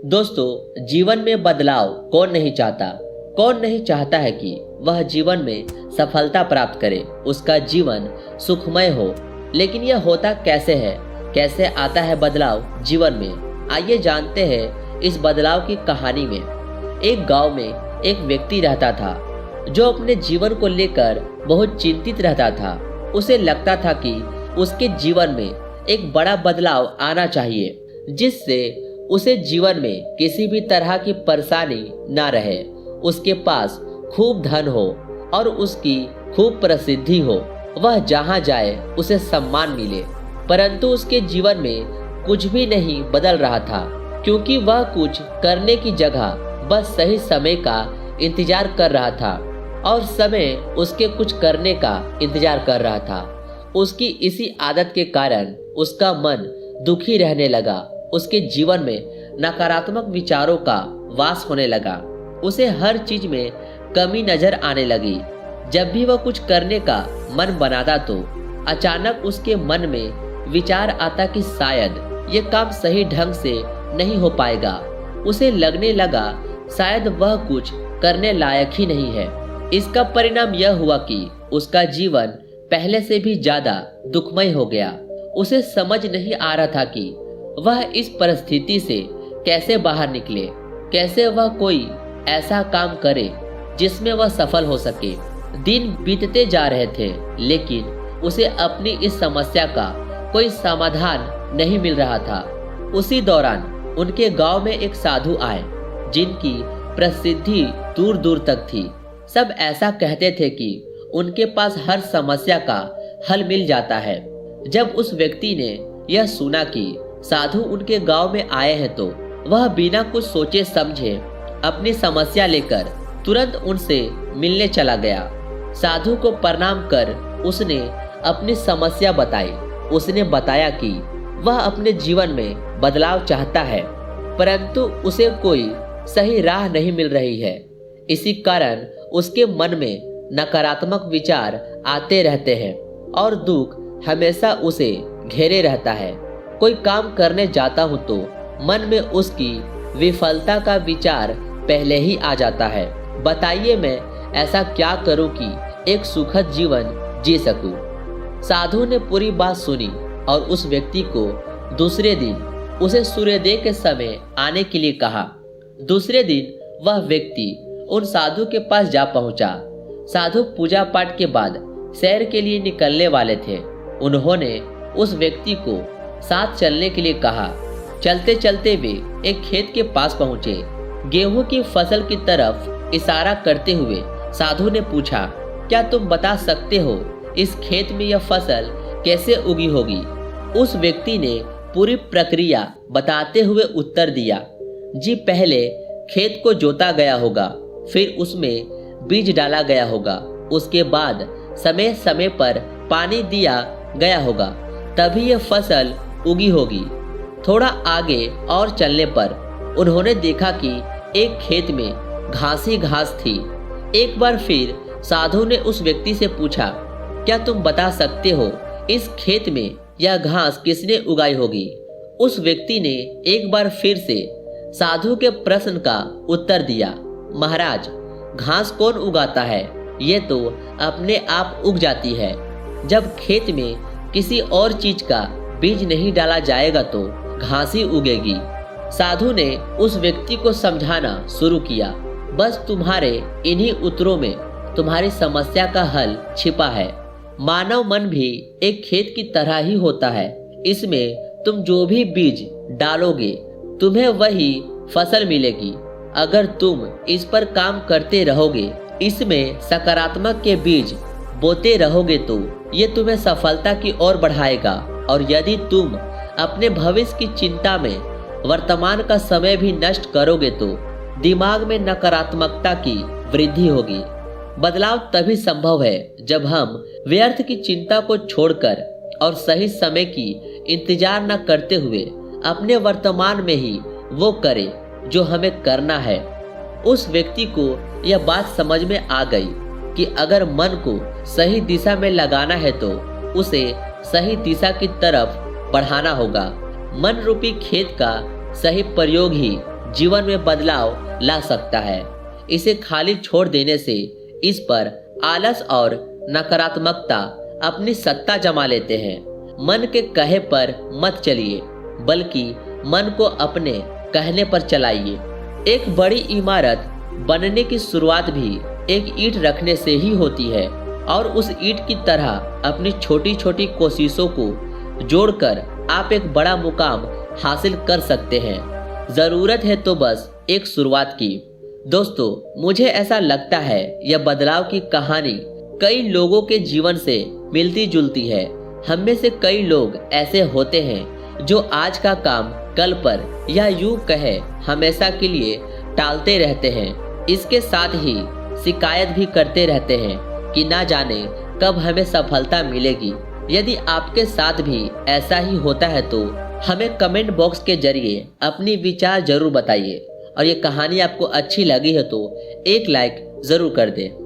दोस्तों, जीवन में बदलाव कौन नहीं चाहता। कौन नहीं चाहता है कि वह जीवन में सफलता प्राप्त करे, उसका जीवन सुखमय हो। लेकिन यह होता कैसे है, कैसे आता है बदलाव जीवन में? आइए जानते हैं इस बदलाव की कहानी में। एक गांव में एक व्यक्ति रहता था जो अपने जीवन को लेकर बहुत चिंतित रहता था। उसे लगता था कि उसके जीवन में एक बड़ा बदलाव आना चाहिए, जिससे उसे जीवन में किसी भी तरह की परेशानी ना रहे। उसके पास खूब धन हो और उसकी खूब प्रसिद्धि हो, वह जहाँ जाए उसे सम्मान मिले। परंतु उसके जीवन में कुछ भी नहीं बदल रहा था, क्योंकि वह कुछ करने की जगह बस सही समय का इंतजार कर रहा था और समय उसके कुछ करने का इंतजार कर रहा था। उसकी इसी आदत के कारण उसका मन दुखी रहने लगा। उसके जीवन में नकारात्मक विचारों का वास होने लगा। उसे हर चीज में कमी नजर आने लगी। जब भी वह कुछ करने का मन बनाता तो अचानक उसके मन में विचार आता कि शायद ये काम सही ढंग से नहीं हो पाएगा। उसे लगने लगा शायद वह कुछ करने लायक ही नहीं है। इसका परिणाम यह हुआ कि उसका जीवन पहले से भी ज्यादा दुखमय हो गया। उसे समझ नहीं आ रहा था कि वह इस परिस्थिति से कैसे बाहर निकले, कैसे वह कोई ऐसा काम करे जिसमें वह सफल हो सके। दिन बीतते जा रहे थे, लेकिन उसे अपनी इस समस्या का कोई समाधान नहीं मिल रहा था। उसी दौरान उनके गांव में एक साधु आए, जिनकी प्रसिद्धि दूर दूर तक थी। सब ऐसा कहते थे कि उनके पास हर समस्या का हल मिल जाता है। जब उस व्यक्ति ने यह सुना कि साधु उनके गांव में आए हैं, तो वह बिना कुछ सोचे समझे अपनी समस्या लेकर तुरंत उनसे मिलने चला गया। साधु को प्रणाम कर उसने अपनी समस्या बताई। उसने बताया कि वह अपने जीवन में बदलाव चाहता है, परंतु उसे कोई सही राह नहीं मिल रही है। इसी कारण उसके मन में नकारात्मक विचार आते रहते हैं और दुख हमेशा उसे घेरे रहता है। कोई काम करने जाता हूँ तो मन में उसकी विफलता का विचार पहले ही आ जाता है। बताइए मैं ऐसा क्या करूं कि एक सुखद जीवन जी सकूं। साधु ने पूरी बात सुनी और उस व्यक्ति को दूसरे दिन उसे सूर्योदय के समय आने के लिए कहा। दूसरे दिन वह व्यक्ति उन साधु के पास जा पहुंचा। साधु पूजा पाठ के बाद सैर के लिए निकलने वाले थे। उन्होंने उस व्यक्ति को साथ चलने के लिए कहा। चलते चलते वे एक खेत के पास पहुंचे। गेहूं की फसल की तरफ इशारा करते हुए साधु ने पूछा, क्या तुम बता सकते हो इस खेत में यह फसल कैसे उगी होगी? उस व्यक्ति ने पूरी प्रक्रिया बताते हुए उत्तर दिया, जी पहले खेत को जोता गया होगा, फिर उसमें बीज डाला गया होगा, उसके बाद समय समय पर पानी दिया गया होगा, तभी यह फसल उगी होगी। थोड़ा आगे और चलने पर उन्होंने देखा कि एक खेत में घास ही घास थी। एक बार फिर साधु ने उस व्यक्ति से पूछा, क्या तुम बता सकते हो इस खेत में यह घास किसने उगाई होगी? उस व्यक्ति ने एक बार फिर से साधु के प्रश्न का उत्तर दिया, महाराज, घास कौन उगाता है? ये तो अपने आप उग जाती है। जब खेत में किसी और चीज का बीज नहीं डाला जाएगा तो घास ही उगेगी। साधु ने उस व्यक्ति को समझाना शुरू किया, बस तुम्हारे इन्हीं उत्तरों में तुम्हारी समस्या का हल छिपा है। मानव मन भी एक खेत की तरह ही होता है। इसमें तुम जो भी बीज डालोगे तुम्हें वही फसल मिलेगी। अगर तुम इस पर काम करते रहोगे, इसमें सकारात्मक के बीज बोते रहोगे, तो ये तुम्हें सफलता की ओर बढ़ाएगा। और यदि तुम अपने भविष्य की चिंता में वर्तमान का समय भी नष्ट करोगे तो दिमाग में नकारात्मकता की वृद्धि होगी। बदलाव तभी संभव है जब हम व्यर्थ की चिंता को छोड़कर और सही समय की इंतजार न करते हुए अपने वर्तमान में ही वो करें जो हमें करना है। उस व्यक्ति को यह बात समझ में आ गई कि अगर मन को सही दिशा में लगाना है तो उसे सही दिशा की तरफ बढ़ाना होगा। मन रूपी खेत का सही प्रयोग ही जीवन में बदलाव ला सकता है। इसे खाली छोड़ देने से इस पर आलस और नकारात्मकता अपनी सत्ता जमा लेते हैं। मन के कहे पर मत चलिए, बल्कि मन को अपने कहने पर चलाइए। एक बड़ी इमारत बनने की शुरुआत भी एक ईंट रखने से ही होती है, और उस ईंट की तरह अपनी छोटी छोटी कोशिशों को जोड़कर आप एक बड़ा मुकाम हासिल कर सकते हैं। जरूरत है तो बस एक शुरुआत की। दोस्तों, मुझे ऐसा लगता है यह बदलाव की कहानी कई लोगों के जीवन से मिलती जुलती है। हम में से कई लोग ऐसे होते हैं जो आज का काम कल पर, या यूं कहे हमेशा के लिए टालते रहते हैं। इसके साथ ही शिकायत भी करते रहते हैं कि ना जाने कब हमें सफलता मिलेगी। यदि आपके साथ भी ऐसा ही होता है तो हमें कमेंट बॉक्स के जरिए अपनी विचार जरूर बताइए, और ये कहानी आपको अच्छी लगी है तो एक लाइक जरूर कर दें।